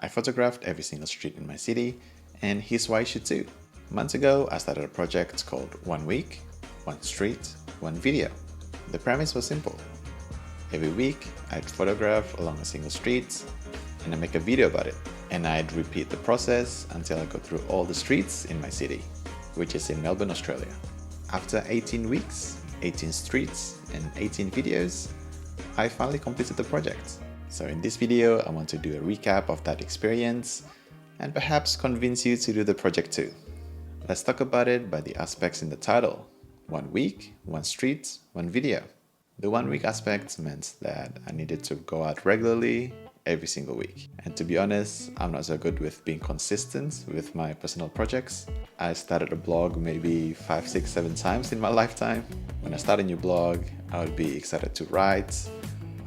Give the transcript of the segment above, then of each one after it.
I photographed every single street in my city, and here's why you should too. Months ago, I started a project called 1 Week, 1 Street, 1 Video. The premise was simple. Every week, I'd photograph along a single street, and I'd make a video about it. And I'd repeat the process until I go through all the streets in my city, which is in Melbourne, Australia. After 18 weeks, 18 streets, and 18 videos, I finally completed the project. So in this video, I want to do a recap of that experience and perhaps convince you to do the project too. Let's talk about it by the aspects in the title. 1 week, 1 street, 1 video. The 1 week aspect meant that I needed to go out regularly every single week. And to be honest, I'm not so good with being consistent with my personal projects. I started a blog maybe 5, 6, 7 times in my lifetime. When I start a new blog, I would be excited to write.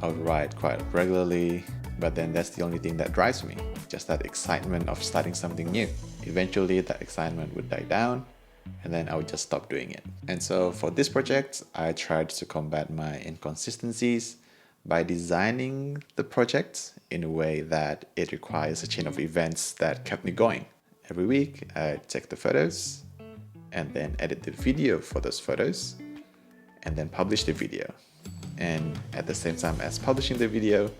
I would write quite regularly, but then that's the only thing that drives me, just that excitement of starting something new. Eventually that excitement would die down, and then I would just stop doing it. And so for this project, I tried to combat my inconsistencies by designing the project in a way that it requires a chain of events that kept me going. Every week, I'd take the photos and then edit the video for those photos and then publish the video. And at the same time as publishing the video,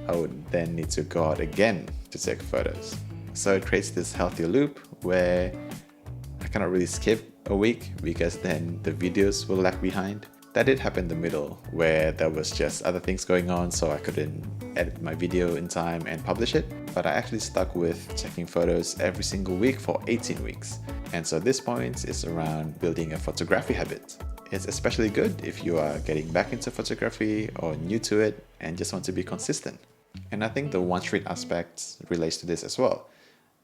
I would then need to go out again to take photos. So it creates this healthy loop where I cannot really skip a week because then the videos will lag behind. That did happen in the middle where there was just other things going on, so I couldn't edit my video in time and publish it. But I actually stuck with taking photos every single week for 18 weeks. And so this point is around building a photography habit. It's especially good if you are getting back into photography or new to it and just want to be consistent. And I think the 1 street aspect relates to this as well,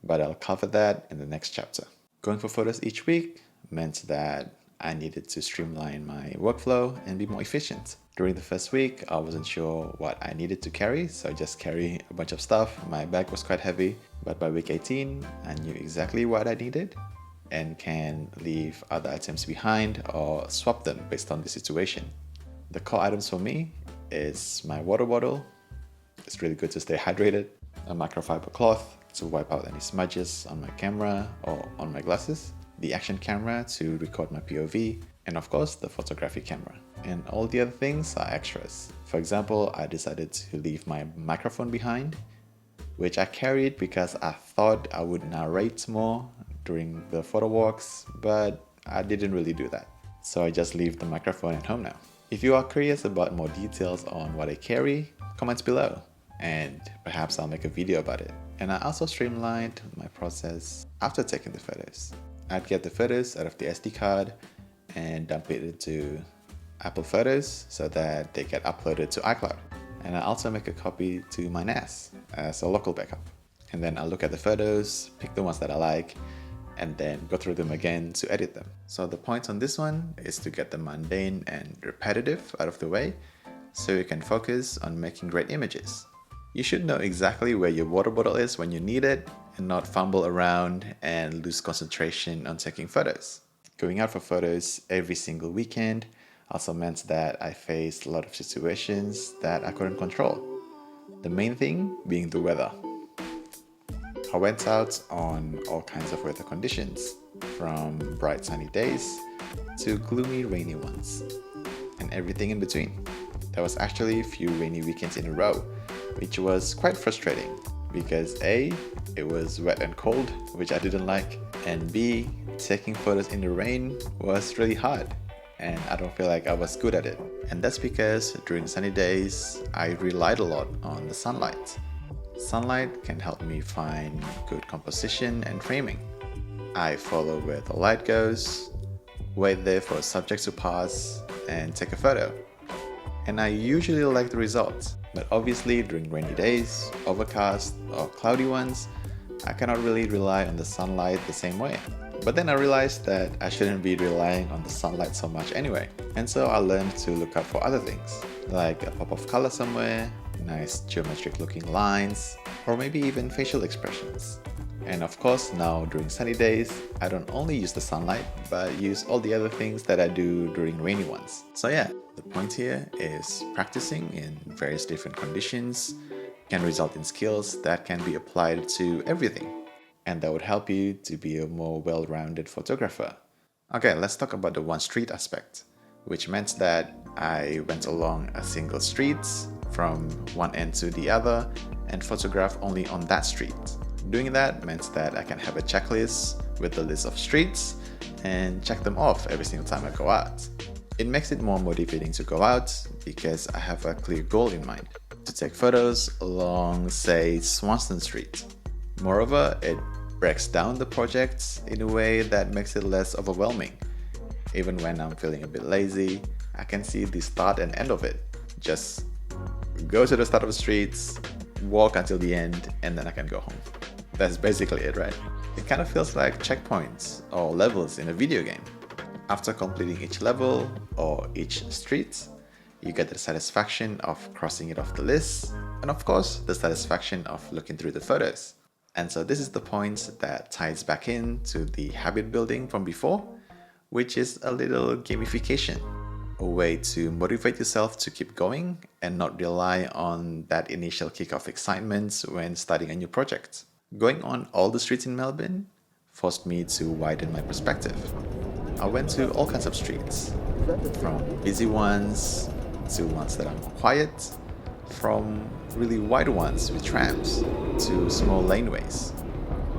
but I'll cover that in the next chapter. Going for photos each week meant that I needed to streamline my workflow and be more efficient. During the first week, I wasn't sure what I needed to carry, so I just carried a bunch of stuff. My bag was quite heavy, but by week 18, I knew exactly what I needed and can leave other items behind or swap them based on the situation. The core items for me is my water bottle. It's really good to stay hydrated. A microfiber cloth to wipe out any smudges on my camera or on my glasses. The action camera to record my POV. And of course, the photography camera. And all the other things are extras. For example, I decided to leave my microphone behind, which I carried because I thought I would narrate more during the photo walks, but I didn't really do that. So I just leave the microphone at home now. If you are curious about more details on what I carry, comment below and perhaps I'll make a video about it. And I also streamlined my process after taking the photos. I'd get the photos out of the SD card and dump it into Apple Photos so that they get uploaded to iCloud. And I also make a copy to my NAS as a local backup. And then I'll look at the photos, pick the ones that I like, and then go through them again to edit them. So the point on this one is to get the mundane and repetitive out of the way so you can focus on making great images. You should know exactly where your water bottle is when you need it and not fumble around and lose concentration on taking photos. Going out for photos every single weekend also meant that I faced a lot of situations that I couldn't control. The main thing being the weather. I went out on all kinds of weather conditions, from bright sunny days to gloomy rainy ones, and everything in between. There was actually a few rainy weekends in a row, which was quite frustrating because A, it was wet and cold, which I didn't like, and B, taking photos in the rain was really hard and I don't feel like I was good at it. And that's because during sunny days, I relied a lot on the sunlight. Sunlight can help me find good composition and framing. I follow where the light goes, wait there for a subject to pass, and take a photo. And I usually like the results, but obviously during rainy days, overcast or cloudy ones, I cannot really rely on the sunlight the same way. But then I realized that I shouldn't be relying on the sunlight so much anyway. And so I learned to look out for other things, like a pop of color somewhere, nice geometric looking lines, or maybe even facial expressions. And of course, now during sunny days, I don't only use the sunlight, but use all the other things that I do during rainy ones. So yeah, the point here is practicing in various different conditions can result in skills that can be applied to everything, and that would help you to be a more well-rounded photographer. Okay, let's talk about the one street aspect, which meant that I went along a single street from one end to the other and photograph only on that street. Doing that meant that I can have a checklist with a list of streets and check them off every single time I go out. It makes it more motivating to go out because I have a clear goal in mind, to take photos along, say, Swanston Street. Moreover, it breaks down the project in a way that makes it less overwhelming. Even when I'm feeling a bit lazy, I can see the start and end of it. Just go to the start of the streets, walk until the end, and then I can go home. That's basically it, right? It kind of feels like checkpoints or levels in a video game. After completing each level or each street, you get the satisfaction of crossing it off the list, and of course, the satisfaction of looking through the photos. And so this is the point that ties back into the habit building from before, which is a little gamification, a way to motivate yourself to keep going and not rely on that initial kick of excitement when starting a new project. Going on all the streets in Melbourne forced me to widen my perspective. I went to all kinds of streets, from busy ones to ones that are more quiet, from really wide ones with trams to small laneways,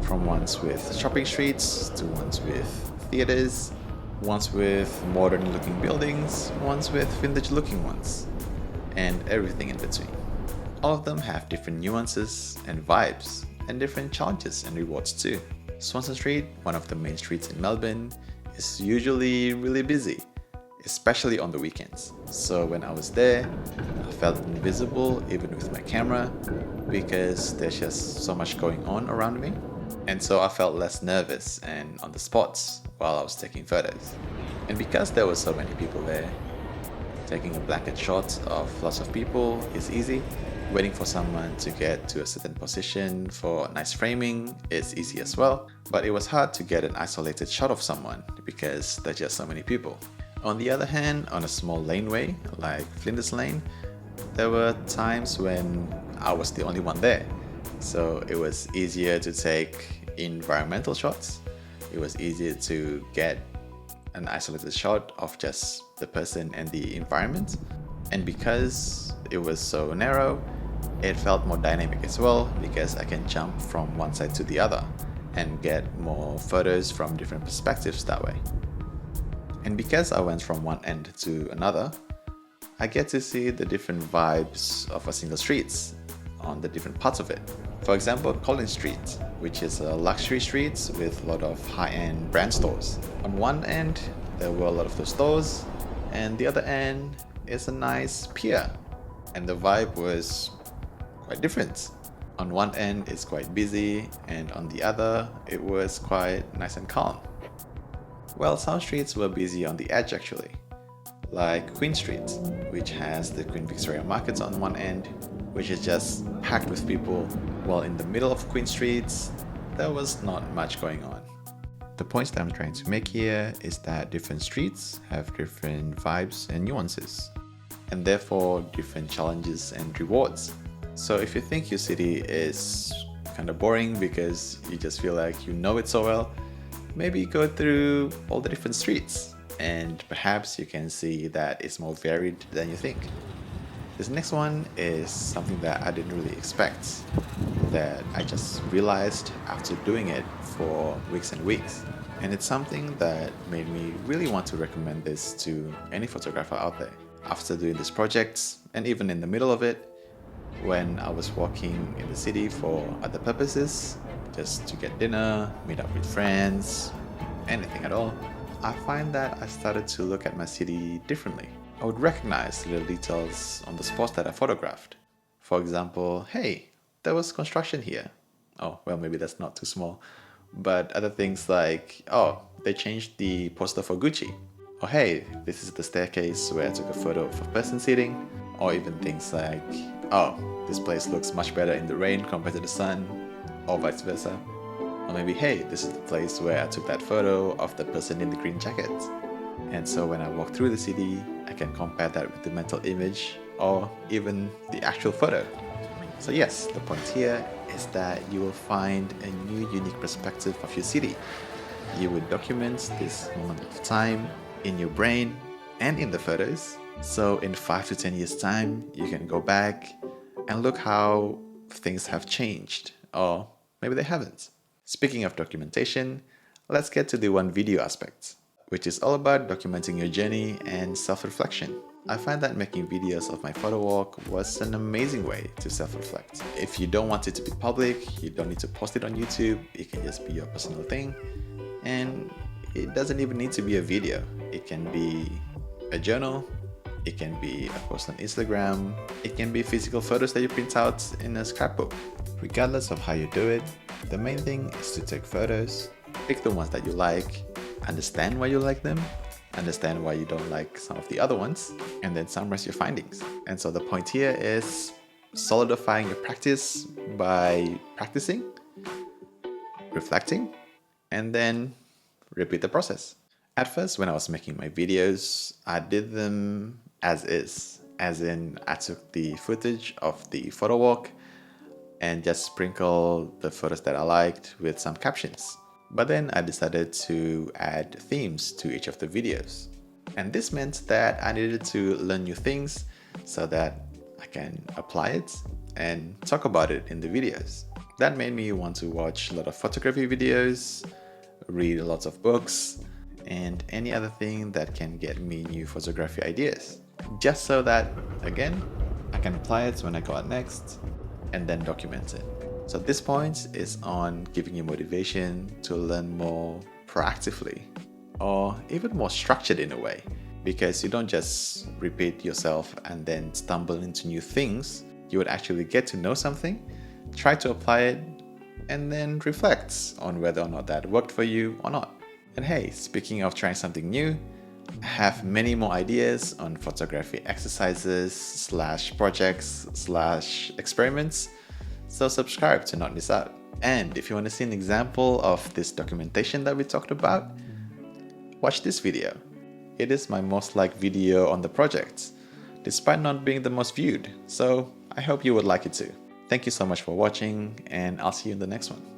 from ones with shopping streets to ones with theaters, ones with modern looking buildings, ones with vintage looking ones, and everything in between. All of them have different nuances and vibes, and different challenges and rewards too. Swanston Street, one of the main streets in Melbourne, is usually really busy, especially on the weekends. So when I was there, I felt invisible even with my camera because there's just so much going on around me. And so I felt less nervous and on the spots while I was taking photos. And because there were so many people there, taking a blanket shot of lots of people is easy. Waiting for someone to get to a certain position for nice framing is easy as well, but it was hard to get an isolated shot of someone because there's just so many people. On the other hand, on a small laneway like Flinders Lane, there were times when I was the only one there, so it was easier to take environmental shots. It was easier to get an isolated shot of just the person and the environment, and because it was so narrow, it felt more dynamic as well because I can jump from one side to the other and get more photos from different perspectives that way. And because I went from one end to another, I get to see the different vibes of a single street on the different parts of it. For example, Collins Street, which is a luxury street with a lot of high-end brand stores. On one end, there were a lot of those stores, and the other end is a nice pier, and the vibe was quite different. On one end it's quite busy, and on the other it was quite nice and calm. Well, some streets were busy on the edge actually, like Queen Street, which has the Queen Victoria Markets on one end, which is just packed with people, while in the middle of Queen Street there was not much going on. The point that I'm trying to make here is that different streets have different vibes and nuances, and therefore different challenges and rewards. So if you think your city is kind of boring because you just feel like you know it so well, maybe go through all the different streets and perhaps you can see that it's more varied than you think. This next one is something that I didn't really expect, that I just realized after doing it for weeks and weeks. And it's something that made me really want to recommend this to any photographer out there. After doing this project, and even in the middle of it, when I was walking in the city for other purposes, just to get dinner, meet up with friends, anything at all, I find that I started to look at my city differently. I would recognize little details on the spots that I photographed. For example, hey, there was construction here. Oh, well, maybe that's not too small. But other things like, oh, they changed the poster for Gucci. Or hey, this is the staircase where I took a photo of a person sitting. Or even things like, oh, this place looks much better in the rain compared to the sun, or vice versa. Or maybe, hey, this is the place where I took that photo of the person in the green jacket. And so when I walk through the city, I can compare that with the mental image or even the actual photo. So yes, the point here is that you will find a new unique perspective of your city. You would document this moment of time in your brain and in the photos. So in 5 to 10 years time, you can go back and look how things have changed, or maybe they haven't. Speaking of documentation, let's get to the one video aspect, which is all about documenting your journey and self-reflection. I find that making videos of my photo walk was an amazing way to self-reflect. If you don't want it to be public, you don't need to post it on YouTube, it can just be your personal thing. And it doesn't even need to be a video. It can be a journal, it can be a post on Instagram, it can be physical photos that you print out in a scrapbook. Regardless of how you do it, the main thing is to take photos, pick the ones that you like, understand why you like them, understand why you don't like some of the other ones, and then summarize your findings. And so the point here is solidifying your practice by practicing, reflecting, and then repeat the process. At first, when I was making my videos, I did them as is, as in I took the footage of the photo walk and just sprinkled the photos that I liked with some captions. But then I decided to add themes to each of the videos. And this meant that I needed to learn new things so that I can apply it and talk about it in the videos. That made me want to watch a lot of photography videos, read lots of books, and any other thing that can get me new photography ideas. Just so that, again, I can apply it when I go out next and then document it. So this point is on giving you motivation to learn more proactively, or even more structured in a way, because you don't just repeat yourself and then stumble into new things. You would actually get to know something, try to apply it, and then reflect on whether or not that worked for you or not. And hey, speaking of trying something new, I have many more ideas on photography exercises / projects / experiments, so subscribe to not miss out. And if you want to see an example of this documentation that we talked about, watch this video. It is my most liked video on the project, despite not being the most viewed, so I hope you would like it too. Thank you so much for watching, and I'll see you in the next one.